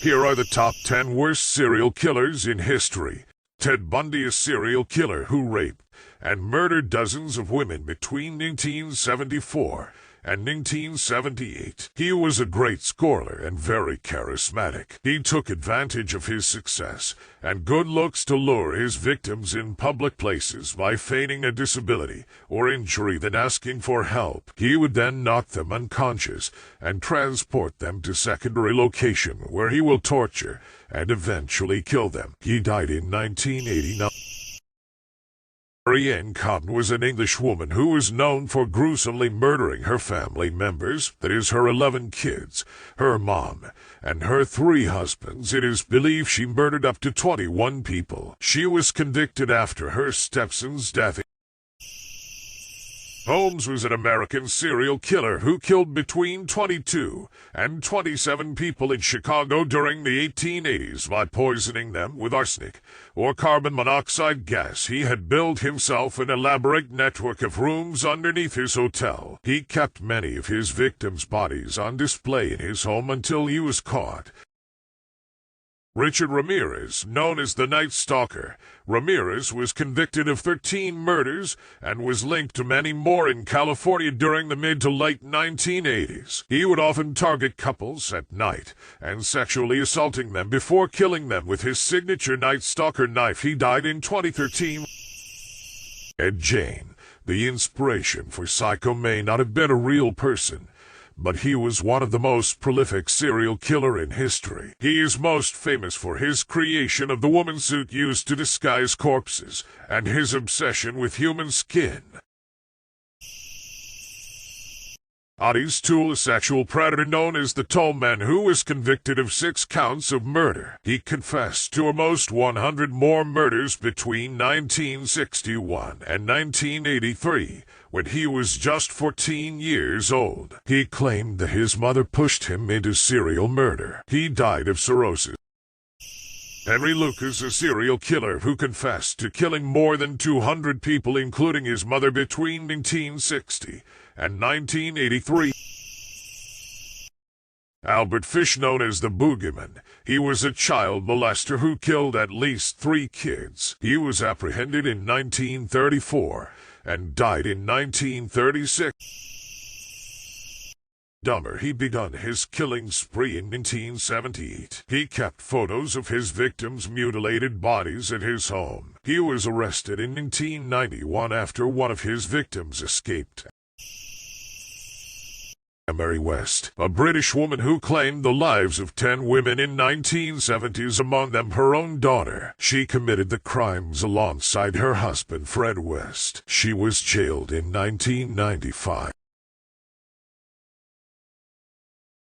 Here are the top 10 worst serial killers in history. Ted Bundy, a serial killer who raped and murdered dozens of women between 1974 and 1978. He was a great scorer and very charismatic. He took advantage of his success and good looks to lure his victims in public places by feigning a disability or injury, then asking for help. He would then knock them unconscious and transport them to secondary location where he will torture and eventually kill them. He died in 1989. Marianne Cotton was an English woman who was known for gruesomely murdering her family members, that is, her 11 kids, her mom, and her 3 husbands. It is believed she murdered up to 21 people. She was convicted after her stepson's death. Holmes was an American serial killer who killed between 22 and 27 people in Chicago during the 1880s by poisoning them with arsenic or carbon monoxide gas. He had built himself an elaborate network of rooms underneath his hotel. He kept many of his victims' bodies on display in his home until he was caught. Richard Ramirez, known as the Night Stalker. Ramirez was convicted of 13 murders and was linked to many more in California during the mid to late 1980s. He would often target couples at night and sexually assaulting them before killing them with his signature Night Stalker knife. He died in 2013. Ed Gein. The inspiration for Psycho may not have been a real person, but he was one of the most prolific serial killer in history. He is most famous for his creation of the woman suit used to disguise corpses, and his obsession with human skin. Ottis Toole, a sexual predator known as the Toll Man, who was convicted of 6 counts of murder. He confessed to almost 100 more murders between 1961 and 1983, when he was just 14 years old. He claimed that his mother pushed him into serial murder. He died of cirrhosis. Henry Lucas, a serial killer who confessed to killing more than 200 people, including his mother, between 1960 and 1983. Albert Fish, known as the Bogeyman. He was a child molester who killed at least 3 kids. He was apprehended in 1934 and died in 1936. Dahmer. He began his killing spree in 1978. He kept photos of his victims' mutilated bodies at his home. He was arrested in 1991 after one of his victims escaped. Mary West, a British woman who claimed the lives of 10 women in 1970s, among them her own daughter. She committed the crimes alongside her husband Fred West. She was jailed in 1995.